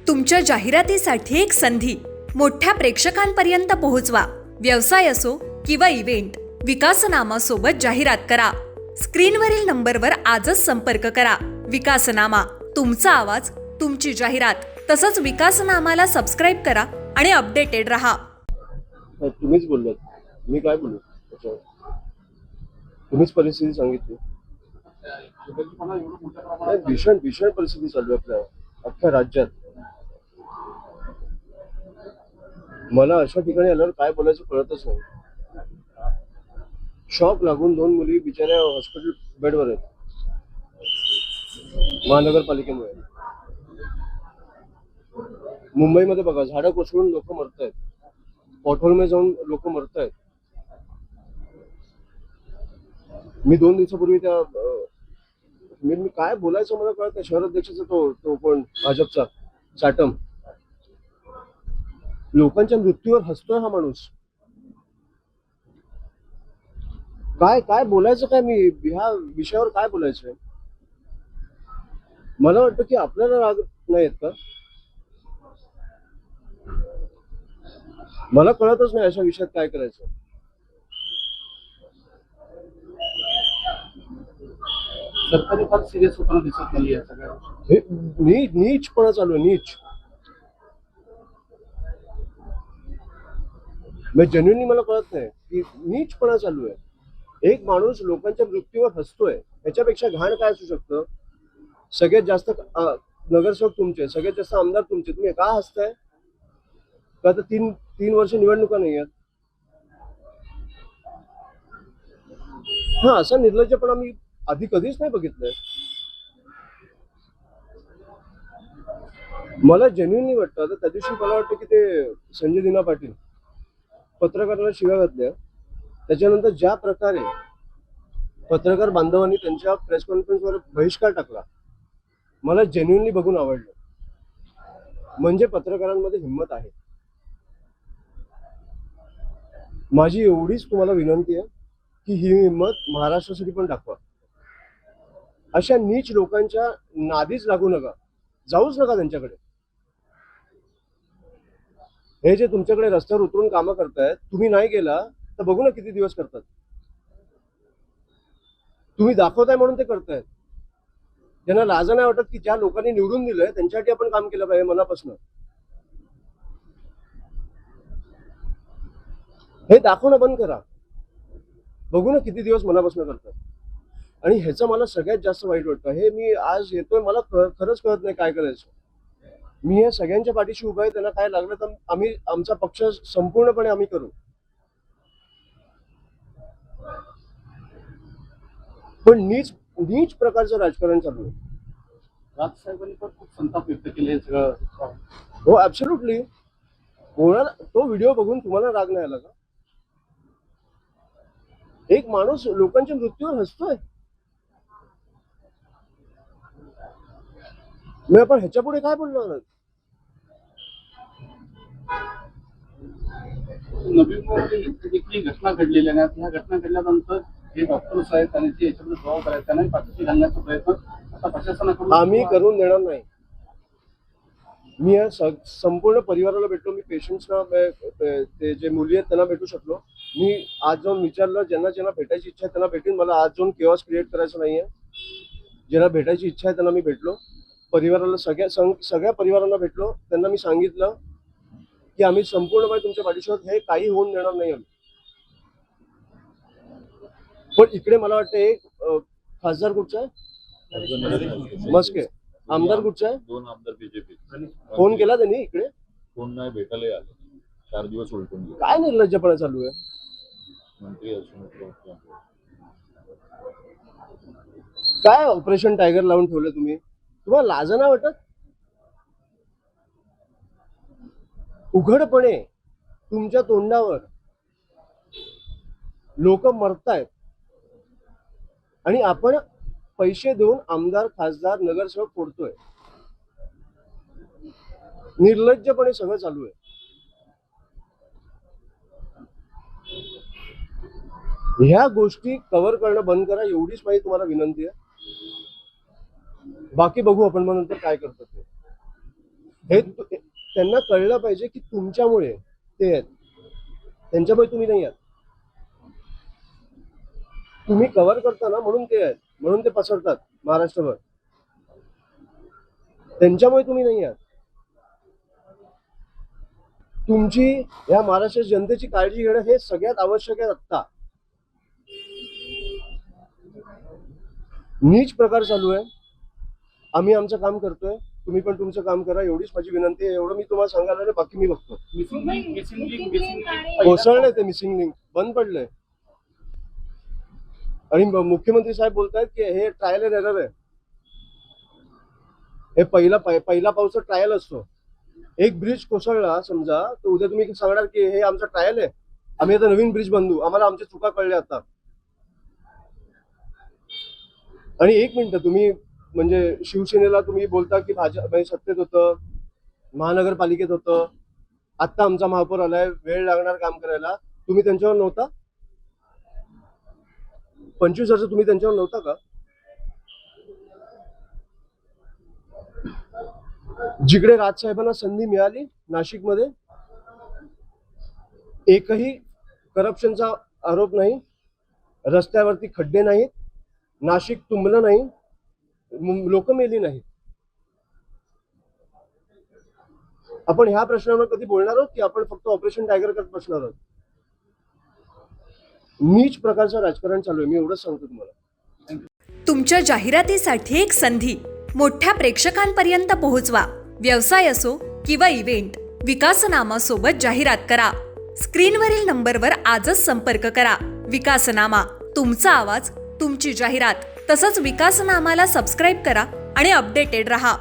तुमच्या जाहिरातीसाठी एक संधी मोठ्या प्रेक्षकांपर्यंत पोहोचवा. व्यवसाय असो किंवा इव्हेंट, विकासनामा सोबत जाहिरात करा. स्क्रीनवरील नंबरवर आजच संपर्क करा. विकासनामा, तुमचा आवाज, तुमची जाहिरात. तसंच विकासनामाला सबस्क्राईब करा आणि अपडेटेड रहा. तुम्हीच बोललात, मी काय बोलू त्याच्यावर? तुम्हीच परिस्थिती सांगितली. भीषण भीषण परिस्थिती चालू आहे आपल्या अख्ख्या राज्यात. मला अशा ठिकाणी आल्यावर काय बोलायचं कळतच नाही. शॉक लागून 2 मुली बिचाऱ्या हॉस्पिटल बेडवर आहेत महानगरपालिकेमुळे. मुंबईमध्ये बघा, झाडं कोसळून लोक मरतायत, पॉटहोलमध्ये जाऊन लोक मरतायत. मी 2 दिवसापूर्वी त्या मी काय बोलायचं मला कळत नाही. शहराध्यक्षाचा तो कोण भाजपचा चाटम, लोकांच्या मृत्यूवर हसतोय हा माणूस. काय बोलायचं काय? मी ह्या विषयावर काय बोलायचंय? मला वाटतं की आपल्याला राग नाही येत का? मला कळतच नाही अशा विषयात काय करायचं. सरकारी फार सिरियस होताना दिसत नाहीये सगळ्या. हे नीचपणा चालू आहे, नीच. जेन्युइनली मला कळत नाही की नीचपणा चालू आहे. एक माणूस लोकांच्या मृत्यूवर हसतोय, याच्यापेक्षा घाण काय असू शकतं? सगळ्यात जास्त नगरसेवक तुमचे, सगळ्यात जास्त आमदार तुमचे, तुम्ही का हसताय? का तर 3 वर्ष निवडणुका नाही आहेत? हा, असा निर्लज्जपणा मी आधी कधीच नाही बघितलंय. मला जेन्युइनली वाटतं. तर त्या दिवशी मला वाटतं की ते संजय दिना पाटील पत्रकारांना शिव्या घातल्या, त्याच्यानंतर ज्या प्रकारे पत्रकार बांधवांनी त्यांच्या प्रेस कॉन्फरन्सवर बहिष्कार टाकला, मला जेन्युइनली बघून आवडलं. म्हणजे पत्रकारांमध्ये हिंमत आहे. माझी एवढीच तुम्हाला विनंती आहे की ही हिंमत महाराष्ट्रासाठी पण दाखवा. अशा नीच लोकांच्या नादीच लागू नका, जाऊच नका त्यांच्याकडे. हे जे तुमच्याकडे रस्त्यावर उतरून कामं करतायत, तुम्ही नाही गेला तर बघू ना किती दिवस करतात. तुम्ही दाखवताय म्हणून ते करतायत. त्यांना लाज नाही वाटत की ज्या लोकांनी निवडून दिलंय त्यांच्यासाठी आपण काम केलं पाहिजे मनापासून. हे दाखवणं बंद करा, बघू ना किती दिवस मनापासून करतात. आणि ह्याचं मला सगळ्यात जास्त वाईट वाटतं. हे मी आज येतोय, मला खरंच कळत नाही काय करायचं. मी या सगळ्यांच्या पाठीशी उभा आहे. त्यांना काय लागलं तर आम्ही, आमचा पक्ष संपूर्णपणे आम्ही करू. पण नीच प्रकारचं राजकारण चालू आहे. राजसाहेबांनी पण खूप संताप व्यक्त केले हे सगळं. हो, ऍब्सोल्युटली. तो व्हिडिओ बघून तुम्हाला राग नाही आला का? एक माणूस लोकांच्या मृत्यूवर हसतोय. मी आपण ह्याच्या पुढे काय बोलणार? नवी मुंबईतली घटना घडलेल्या नाही. ह्या घटना घडल्यानंतर जे डॉक्टर्स आहेत आणि जे याच्यामध्ये जबाबदार आहेत त्यांनाही पाठीशी घालण्याचा प्रयत्न आता प्रशासनाकडून आम्ही करून देणार नाही. मी या संपूर्ण परिवाराला भेटलो. मी पेशंट्सना, ते जे मुली आहेत त्यांना भेटू शकलो. मी आज जाऊन विचारलं, ज्यांना भेटायची इच्छा आहे त्यांना भेटेन. मला आज जाऊन केओस क्रिएट करायचं नाहीये. ज्यांना भेटायची इच्छा आहे त्यांना मी भेटलो. परिवाराला, सगळ्या परिवारांना भेटलो. त्यांना मी सांगितलं की आम्ही संपूर्णपणे तुमच्या पाठीशी आहोत, हे काही होऊन देणार नाही आम्ही. पण इकडे मला वाटतं एक खासदार कुठचा आहे? मस्के. आमदार कुठचा आहे? 2 आमदार बीजेपी. फोन केला त्यांनी इकडे? कोण नाही, भेटायला आले. 4 दिवस उलटून गेले. काय निर्लज्जपणा चालू आहे? मंत्री असून काय ऑपरेशन टायगर लावून ठेवलं तुम्ही? तुम्हाला लाज नाही वाटत? उघडपणे तुमच्या तोंडावर लोक मरतायत आणि आपण पैसे देऊन आमदार, खासदार, नगरसेवक फोडतोय. निर्लज्जपणे सगळं चालू आहे. ह्या गोष्टी कव्हर करणं बंद करा, एवढीच माझी तुम्हाला विनंती आहे. बाकी बघू आपण मग नंतर काय करतो ते. हे त्यांना कळलं पाहिजे की तुमच्यामुळे ते आहेत, त्यांच्यामुळे तुम्ही नाही आहात. तुम्ही कव्हर करता ना, म्हणून ते आहेत, म्हणून ते पसरतात महाराष्ट्रभर. त्यांच्यामुळे तुम्ही नाही आहात. तुमची या महाराष्ट्र जनतेची काळजी घेणं हे सगळ्यात आवश्यक आहे. आत्ता नीच प्रकार चालू आहे. आम्ही आमचं काम करतोय, तुम्ही पण तुमचं काम करा, एवढीच माझी विनंती आहे. एवढं मी तुम्हाला सांगायला आलोय, बाकी मी बघतो. मिसिंग लिंक कोसळलंय ते मिसिंग लिंक, बंद पडलंय. आणि मुख्यमंत्री साहेब बोलतायत की हे ट्रायल अँड एरर आहे. हे पहिला पावसाचा ट्रायल असतो. एक ब्रिज कोसळला समजा, तर उद्या तुम्ही सांगणार की हे आमचा ट्रायल आहे, आम्ही आता नवीन ब्रिज बांधू, आम्हाला आमच्या चुका कळल्या आता. आणि एक मिनिट, तुम्ही म्हणजे शिवसेनेला तुम्ही बोलता की भाजप सत्तेत होतं, महानगरपालिकेत होतं, आत्ता आमचा महापौर आलाय, वेळ लागणार काम करायला. तुम्ही त्यांच्यावर नव्हता? 25 वर्ष तुम्ही त्यांच्यावर नव्हता का? जिकडे राजसाहेबांना संधी मिळाली नाशिकमध्ये, एकही करप्शनचा आरोप नाही, रस्त्यावरती खड्डे नाहीत, नाशिक तुंबलं नाही, लोक मेली नाहीत. आपण ह्या प्रश्नावर कधी बोलणार आहोत की आपण फक्त ऑपरेशन टायगर करत बसणार आहोत? नीच प्रकारचं राजकारण चालू आहे, मी एवढंच सांगतो तुम्हाला. तुमच्या जाहिरातीसाठी एक संधी मोठ्या प्रेक्षकांपर्यंत पोहोचवा. व्यवसाय असो किंवा इव्हेंट, विकासनामा सोबत जाहिरात करा. स्क्रीनवरील नंबरवर आजच संपर्क करा. विकासनामा, तुमचा आवाज, तुमची जाहिरात. तसंच विकासनामाला सबस्क्राईब करा आणि अपडेटेड रहा.